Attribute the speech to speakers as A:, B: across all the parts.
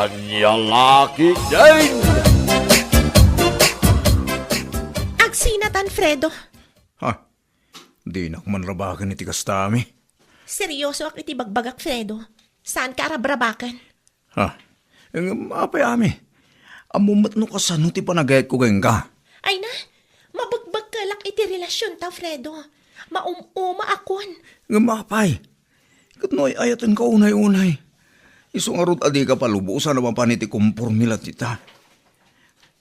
A: Anyang laki din!
B: Agsinatan, Fredo.
C: Ha? Di na kumanrabakan ni Tikastami.
B: Seryoso ak iti bagbagak, Fredo. Saan ka arabrabakan?
C: Ha? Apay ami. Amumat no kasano ti panagayat ko gayang ka.
B: Ay na, mabagbag ka lak iti relasyon ta, Fredo. Maumuma akon.
C: Mapay. Katnoy ayatan ka unay-unay. Isong arot adi ka palubusan naman pa niti kumpurmila tita.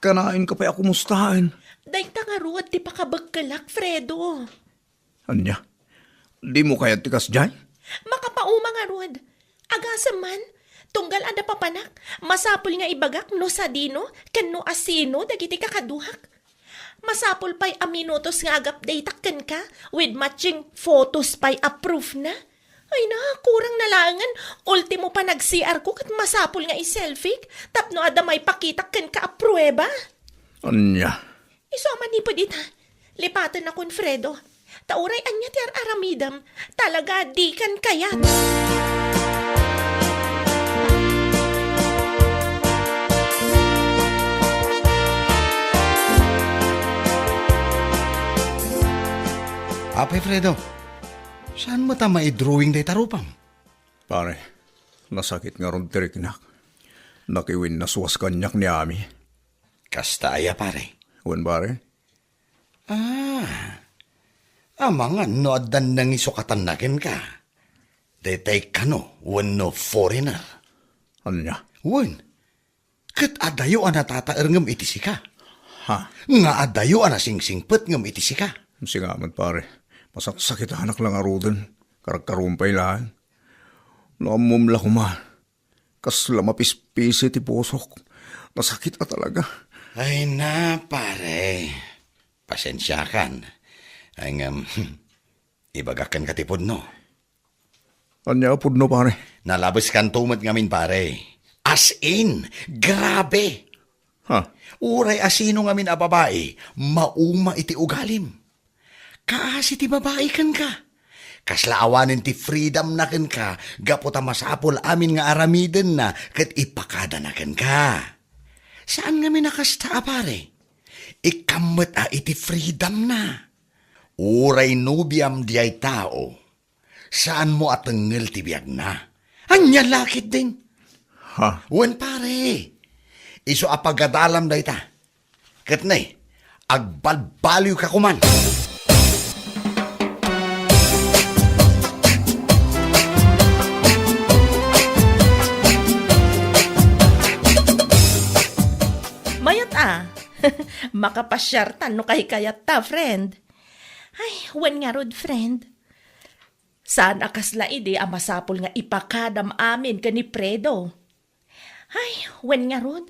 C: Kanain ka pa ako mustahan.
B: Day tangaruad ti pakabagkalak, Fredo.
C: Anya? Di mo kaya tikas dyan?
B: Makapauma nga ruad. Agasa man, tunggal ada papanak. Masapul nga ibagak no sadino, ken no asino, dagiti kakaduhak. Masapul pa'y aminutos nga agap daytakken ka, with matching photos pa'y approve na. Ay na, kurang nalangan. Ultimo pa nag-CR ko kat masapul nga i-selfie. Tapno ada may pakitak ken ka aprueba.
C: Anya?
B: Iso man ni po dita. Lipatan akon, Fredo. Tauray anya ti aramidam. Talaga di kan kayat.
D: Apay, Fredo. Saan mo tama i-drawing day tarupam?
C: Pare, nasakit nga ron tiriknak. Nakiwin na suwas kanyak ni Ami.
D: Kastaya, pare.
C: Wan pare?
D: Mga no adan nang isukatan nakin ka. Detay ka no, wan no foreigner.
C: Anya?
D: Wan, kat adayo ana tataer ngam itisi ka.
C: Ha?
D: Nga adayo ana singsingpet ngam itisi ka.
C: Singamat pare. Masakit anak lang arudan. Karumpay lang. Naamumla ko ma. Kas lamapis-pisi ti pusok. Nasakit ka talaga.
D: Ay na, pare. Pasensyakan. Ay ibagakan ka tipod no.
C: Anya apod no pare?
D: Nalabas kan tumat ngamin, pare. As in, grabe.
C: Ha?
D: Uray asino ngamin a babae, mauma iti ugalim. Kaasi ti babae kan ka. Kaslaawanin ti freedom na kan ka, gaputa masapol amin nga aramiden na, kat ipakada na kan ka. Saan ngamin nakasta, pare? Ikamot a iti freedom na. Uray nubiam di ay tao. Saan mo atengel ti biyag na? Anya lakit din.
C: Ha?
D: Wen pare, iso apagadalam da ita. Kat na agbalbaliw ka kuman.
B: Mayat makapasyartan no kay kayat ta, friend. Ay, wen nga rod, friend. Saan akasla ide ang masapol nga ipakadam amin ka ni Fredo? Ay, wen nga rod.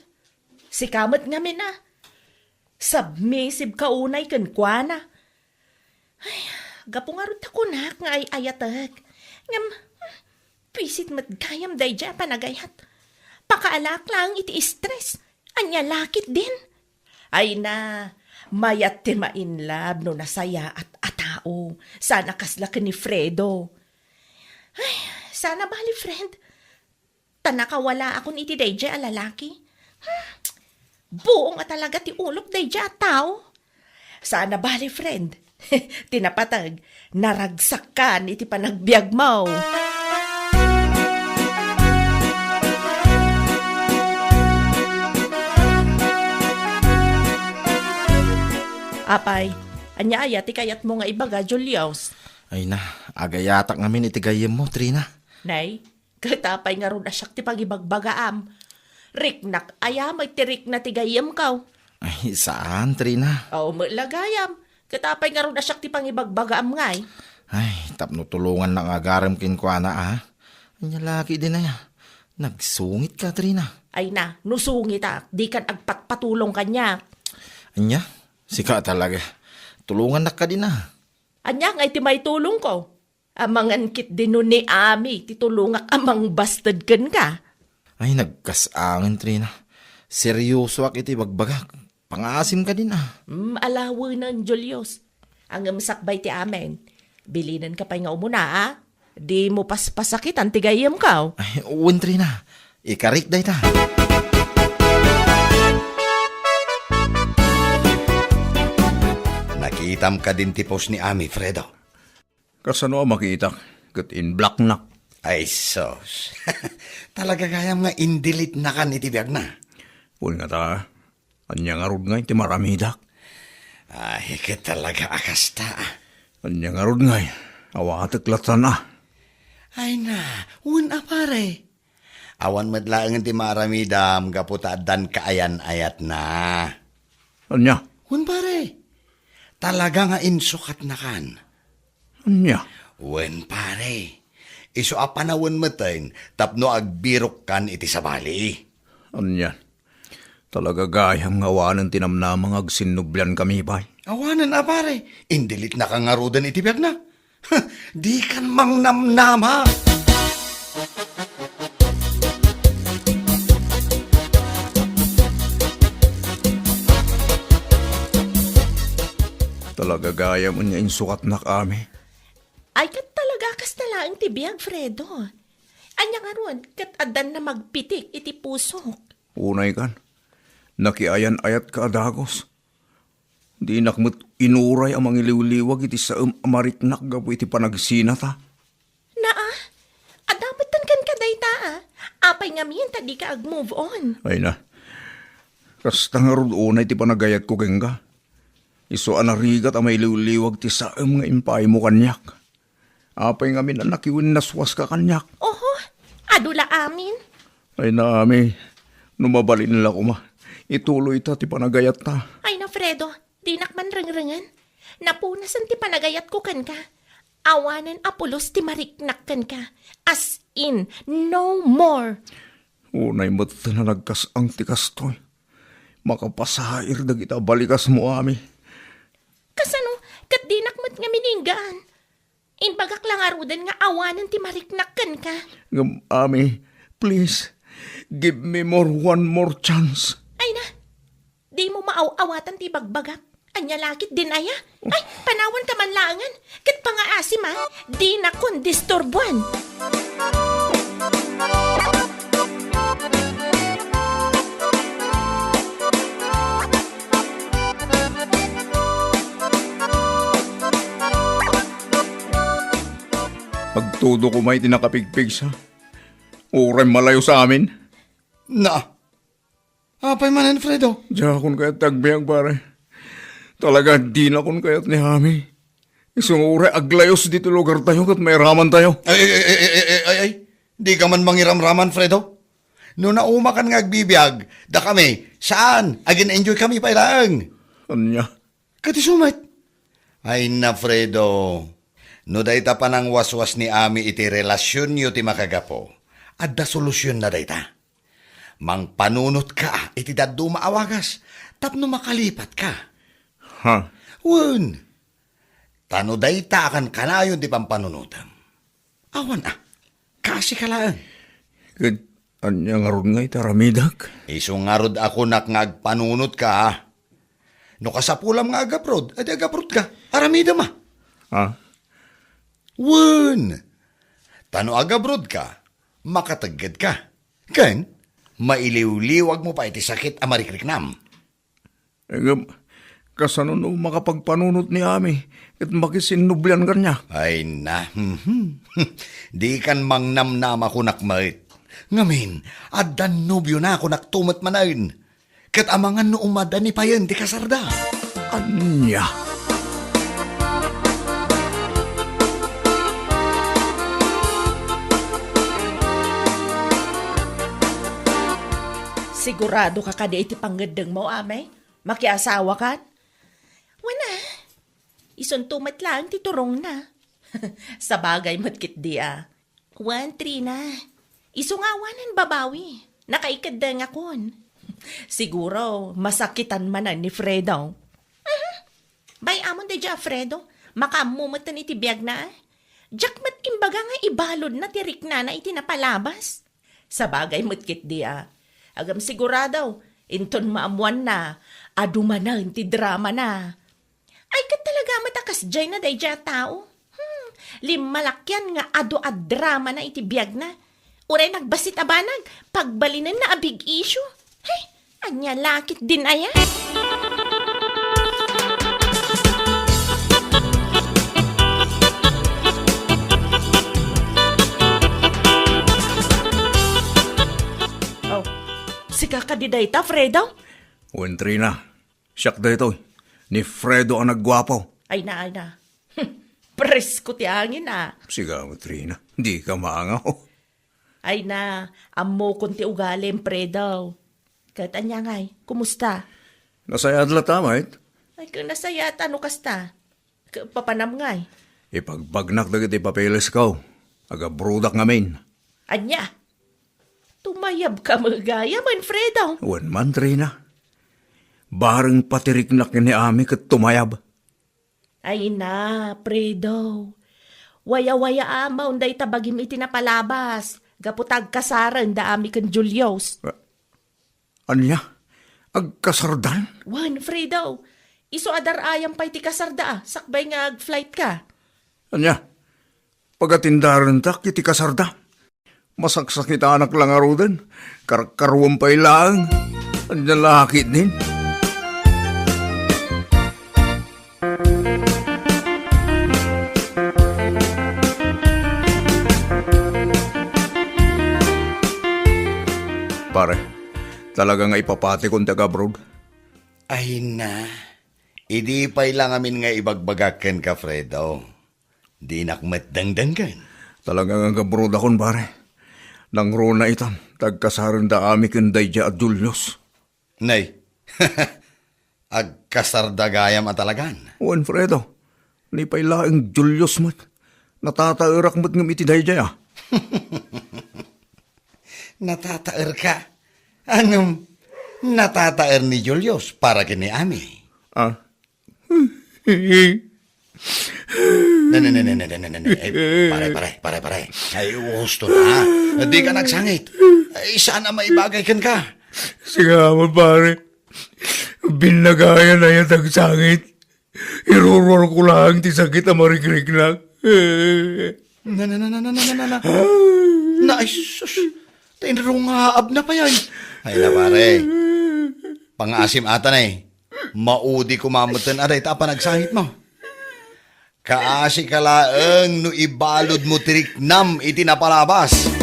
B: Si kamot nga min submissive ka unay kan kuana. Ay, gapo nga rod takunak nga ay ayatag. Ngam, pisit matgayam day dya panagayat. Pakaalak lang iti stress. Anya lakit din. Ay na, mayat ti mainlab no nasaya at atao. Sana kasla ka ni Fredo. Ay, sana bali, friend. Tanakawala akong iti dayja a lalaki. Buong at talaga ti ulok dayja a tao. Sana bali, friend. Tinapatag, naragsak ka iti panagbiag mo. Apay, anya aya ti kayat mo nga ibaga, Julius.
E: Ay na, agayatak ngamin itigayem mo, Trina.
B: Nay, katapay nga ron asyak ti pagibagbagaam. Riknak, ayam ay tirik na tigayam kaw.
E: Ay, saan, Trina?
B: O, malagayam. Katapay nga ron asyak ti pangibagbagaam ngay.
E: Ay, tapno tulungan na agaram kinkwana, Anya laki din na ya. Nagsungit ka, Trina.
B: Ay na, nusungit di kan agpatpatulong kanya.
E: Anya, sika talaga. Tulungan na ka din
B: Anya ngay ti may tulong ko. Amangan kit din nun ni Ami, titulungak amang bastard kan ka.
E: Ay, nagkasangin, Trina. Seryoso ak iti bagbagak. Pangasim ka din
B: Alawa ng Julius. Ang masakbay ti amen. Bilinan ka pa nga umuna, Di mo paspasakit ang tigayam ka.
E: Ay, uwan, Trina. Ikarik day ta.
D: Nakitam ka din tipos ni Ami, Fredo.
C: Kasano makita? Kat in black na.
D: Ay, sos. Talaga kayang nga indilit na kan itibiyag na.
C: Pun nga ta, anya nga rod nga iti maramidak.
D: Ay, ka talaga akas ta.
C: Anya nga rod nga, awatek latan na.
D: Ay na, una pare. Awan madlaang ti maramidam, kaputa dan kaayan ayat na.
C: Anya?
D: Un pare, talaga nga insukat na kan.
C: Anya?
D: Wen pare, iso apanawan matin, tapno agbirok kan iti sabali.
C: Anya? Talaga gayam nga wanan tinamnamang agsinublan kami bay.
D: Awanan na pare, indilit na kangarudan iti biyag na. Di kan mang namnama.
C: Talaga gayam anya insukat na kami.
B: Ay, kat talaga kas talaang tibiyag, Fredo. Anya nga ron, kat adan na magpitik iti pusok.
C: Unay kan, nakiayan ayat ka adagos. Di nakmat inuray ang mga iliwliwag iti sa amariknak gapo iti panagsinata.
B: Naa, adamatan kan kadayta Apay nga miyan, tadi ka ag-move on.
C: Ay na, kasta nga rod unay ti panagayat ko kenga. Iso anarigat ang may liwliwag ti saam nga impay mo kanyak. Apay nga min nakiwin naswas ka kanyak.
B: Oho, adula amin.
C: Ay na ami, numabalin nila ko ma. Ituloy ta ti panagayat ta.
B: Ay na, Fredo, di nakman rangrangan. Napunasan ti panagayat ko kan ka. Awanan apulos ti mariknak kan ka. As in, no more.
C: Unay mo't na nagkasang ti kastoy. Makapasair dagita balikas mo ami.
B: Kasano, kat di nakmat nga mininggaan. Inbagak lang arudan nga awanan ti mariknak kan ka.
C: Ngam ami, please, give me one more chance.
B: Ay na, di mo maaw-awatan ti bagbagak. Anya lakit din aya. Ay, panawan ka man langan. Kat pangaasim di na kun disturbuan.
C: Pagtudo ko may tinakapigpig sa. Uray malayo sa amin.
D: Na, apay manan, Fredo.
C: Diya kun kayat tagbiyang pare. Talaga di na kun kayat ni Hami. Isang uray aglayos dito lugar tayo kat may raman tayo.
D: Ay. Di ka man mangiramraman, Fredo. No naumakan nga agbibiyag, da kami, saan? Agin enjoy kami pa ilang.
C: Anya?
D: Kati sumat. Ay na, Fredo. No dayta pa ng waswas ni Ami iti relasyon nyo ti makagapo. Adda solusyon na dayta. Mang panunot ka iti daddo maawagas. Tapno makalipat ka.
C: Ha?
D: Wun. Tano dayta akan kanayon di pampanunutam. Awan kasi kalaan.
C: Kat anya nga ron nga itaramidak.
D: Isungarod ako ngagpanunot ka. No kasapulam nga agaprod, adi agaprod ka. Aramida ma.
C: Ha?
D: Wun! Tano agabrod ka, makatagad ka. Kan, mailiw-liwag mo pa iti sakit amarikriknam.
C: Ngam, kasano no makapagpanunot ni Ami at makisinublan ka niya.
D: Ay na, di kan mangnamnam ako nakmait. Ngamin, adan nobyo na ako naktumat manayin. Kat amangan no umadan ni payan di kasarda.
C: Anya?
B: Sigurado ka kada iti panggandang mo, amay? Makiasawa ka? Wala. Isuntumat lang, titurong na. Sa bagay matkit di 1-3 na. Isungawanan babawi. Nakaikadang akon. Siguro, masakitan man na ni Fredo. Bay amon de ja, Fredo. Makamumatan iti biyag na. Jakmat imbaga nga ibalod na tirik na iti napalabas. Sa bagay matkit di Agam sigurado, inton maamuan na, aduma na, inti drama na. Ay, kat talaga matakas jay na day dya tao. Limalakyan nga ado-ad drama na iti biyag na. Uray nagbasit abanag, pagbalinan na a big issue. Hey, anya lakit din aya. Sika ka di dayta, Fredo?
C: Wen Trina, siyak dito. Ni Fredo ang naggwapo.
B: Ay na. Presko ti angin ah.
C: Siga mo, Trina. Di ka maangaw.
B: Ay na, amo kunti ugalim, Fredo. Kahit anya ngay, kumusta?
C: Nasayad la tamay.
B: Ay kung nasaya at ano kasta? Papanam ngay.
C: Ipagbagnak dagiti papeles ko. Aga-brudak ngamin.
B: Anya? Tumayab ka magaya man, Fredo.
C: Wen man, Trina. Bareng patiriknak ni Ami kat tumayab.
B: Ay na, Fredo. Waya-waya amaw day tabagim iti napalabas. Gaputag kasaran da ami kan Julios.
C: Anya? Agkasardan?
B: Wan, Fredo. Iso adar ayam pa iti kasarda ah. Sakbay nga ag-flight ka.
C: Anya? Pagatindaran tak iti kasarda. Masaksakit anak lang arudan. Karkaruan pa ilang. Anya lakit din. Pare, talaga nga ipapati kong taga-abroad.
D: Ay na, idi pa'y lang amin nga ibagbagakan ka, Fredo. Di nakmat dangdanggan.
C: Talaga nga abroad akong pare. Nang runa itan, tagkasaran da ami kanday at Julius.
D: Nay, agkasardagayam at talagan.
C: Juan Fredo, ni pailaing Julius mat. Natatairak mat ng itiday dya.
D: Natataer ka. Anong natataer ni Julius para kini Ami?
C: Ah?
D: Pare. Ay, gusto na. Di ka nagsangit. Ay, sana maibagay ka.
C: Siga mo pare. Binagaya na yan tagsangit. Iruror ko lang ti sakit ang marikrik lang.
D: Ay, sus. Tinrungaab na pa yan. Ay na pare. Pangasim ata na eh. Maudi kumamutan aray tapa nagsangit mo. Kaasi kalaeng no ibalod mo tiriknam iti napalabas.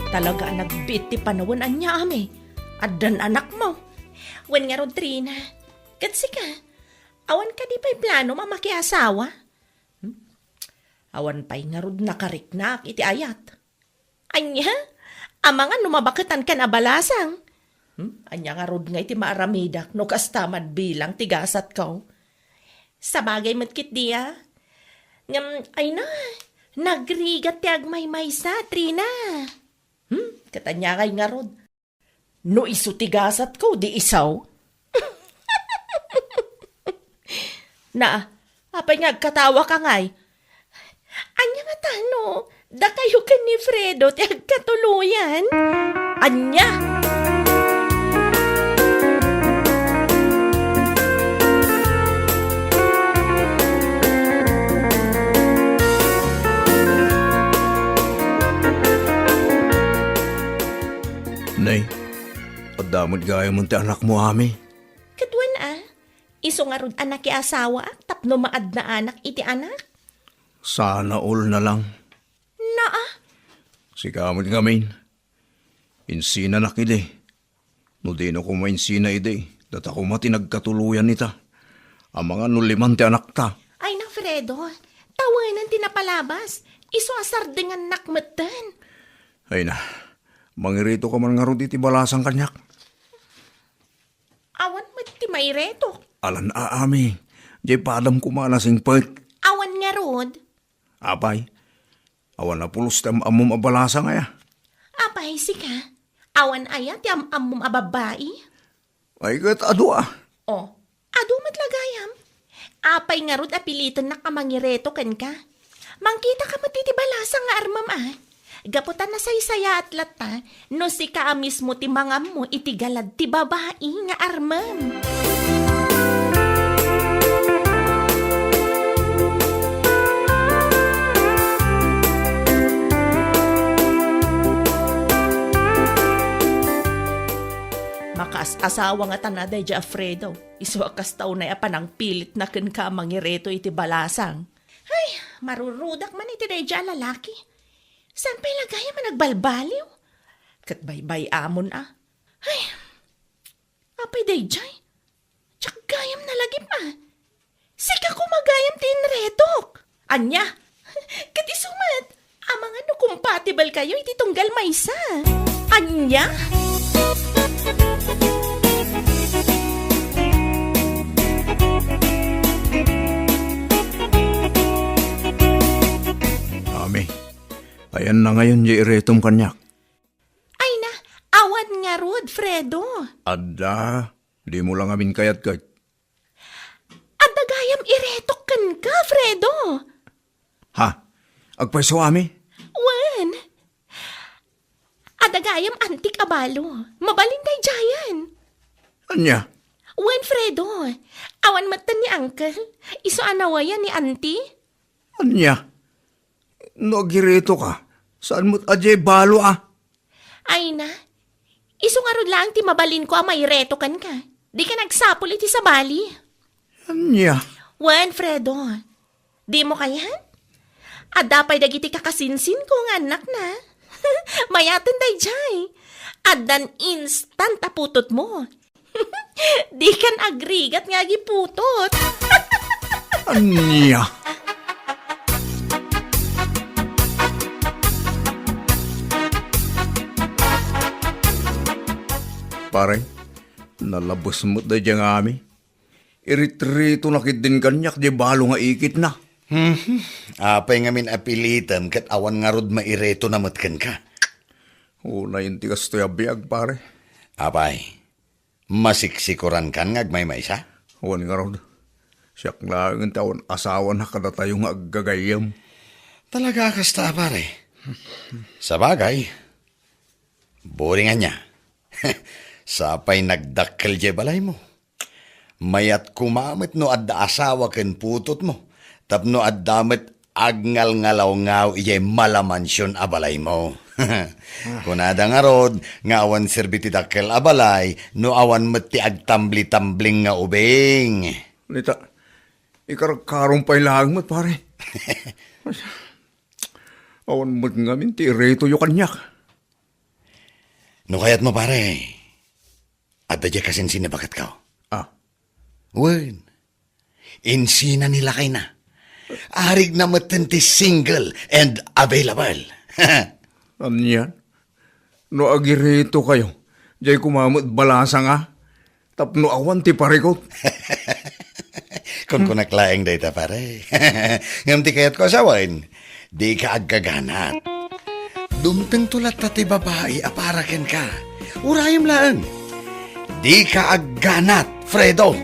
B: Talaga nagbit ti panawan anya ami. Addan anak mo. Wen nga Rodrina. Katsi ka. Awan ka di pa'y plano mamakiasawa? Awan pa'y nga rod nakariknak iti ayat. Anya? Amangan numabakitan ka na balasang. Anya nga rod nga iti maaramidak no kastamad bilang tigasat ko. Sa bagay matkit diya. Ngam, ay na. Nagrigat ti agmay-may sa, Trina. Katanya kay nga rod. No iso tigasat ko, di isaw. Na, apay nga katawa ka ngay. Anya nga tano, da kayo ka ni Fredo ti agkatuluyan. Anya!
C: Nay, padamod gaya mo ti anak mo, Ami.
B: Kadwan iso nga rod anak ki asawa tapno maad na anak iti anak.
C: Sana all na lang. Sikamot ngamin. Insina na kide. No di no kumainsina ide. Data ko mati nagkatuluyan nita. Ang mga nuliman ti anak ta.
B: Ay na Fredo, tawanan tinapalabas. Iso asar dengan nakmatan.
C: Ay na, mangirito ka man nga rod iti balasang kanyak.
B: Awan mo ti may reto.
C: Alan Ami. Di padam kumalasing pet.
B: Awan nga rod.
C: Apay, awan na pulos tam amom abalasa nga ya.
B: Apay sika. Awan ayat yam amum ababai.
C: Ay kat ado
B: Oh, ado matlagayam. Apay nga rod apilitan na kamangireto ken ka. Mangkita ka matitibalasa nga armam Gaputan na saya at lata, no si ka mismo ti mga mo itigalad ti babae nga armam. Asawa nga tanaday di Alfredo. Iswa kas tao na apan ang pilit na ken ka mangireto iti balasang. Ay, marurudak man iti day di lalaki. San pa'y lagaya man nagbalbaliw? Kat baybay amon ah. Ay, apay day di. Tsak gayam na lagi pa. Sika ko magayam tin retok. Anya, kati sumat. Amang ano compatible kayo iti tunggal maysa. Anya?
C: Ami, ayan na ngayon di iretom kanyak.
B: Ay na, awan nga rod, Fredo.
C: Ada, di mo lang amin kayat kay.
B: Adagayam iretok kan ka, Fredo.
C: Ha? Agpaiso ami?
B: Wan. Adagayam antik abalo. Mabalinday jayan.
C: Anya?
B: Wan, Fredo. Awan matan ni Uncle. Iso anawayan ni Auntie.
C: Anya? Nagirito ka. Saan mo't ajay balo ah?
B: Ay na. Iso nga rod lang ti mabalin ko may reto kan ka. Di ka nagsapol iti sa bali.
C: Anya?
B: Wan, Fredo. Di mo kayan? Adapay dagiti kakasinsin ko nga anak na. Mayatan day jay. Adan instant aputot mo. Di kan agrigat nga giputot.
C: Anya? Pare, nalabos mo't da diyang ami. Iritrito nakit din kanyak di balo nga ikit na.
D: Apay ngamin apilitan kat awan nga rod maireto na matkan ka.
C: Una yung tigas to yabiyag, pare.
D: Apay, masiksikuran kan ngagmay maysa?
C: Huwag nga raw. Siyak lang ang taon asawa na kada tayo nga aggagayam.
D: Talaga kasta pare. Sa bagay, boringan niya. Sapay nagdakkel je balay mo. Mayat kumamit no adda asawa ken putot mo. Tapno addamet agngal-ngalaw-ngaw ije malamansyon abalay mo. Kunada nga rod, nga awan serbiti dakkel abalay, no awan mati agtambli-tambling nga ubing.
C: Nita, ikarkarong pa'y langmat, pare. Awan mo nga minti, reto yung kanyak.
D: No kayat mo pare, at dadya kasinsin na bakat ka.
C: Ah,
D: Wen, insina nila kay na. Arig na matenti single and available.
C: ano yan? No agirito kayo. Diyay kumamot balasa nga. Tapno awan ti parikot.
D: Kung kunaklaeng data pare. Ngam ti kayat ko asawain, di ka aggaganat. Dumteng tulat na ti babae aparaken ka. Urayam lang. Di ka agganat, Fredo.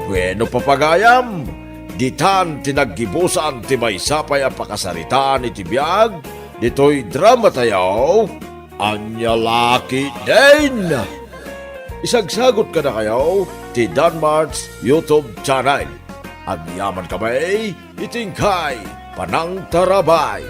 A: Bueno papagayam, ditan tinaggibusan ti may sapay ang pakasaritaan iti biyag, dito'y drama tayaw, anya laki din. Isagsagot ka na kayo, ti Danmart's YouTube channel. Ang yaman kamay, itingkay, panang tarabay.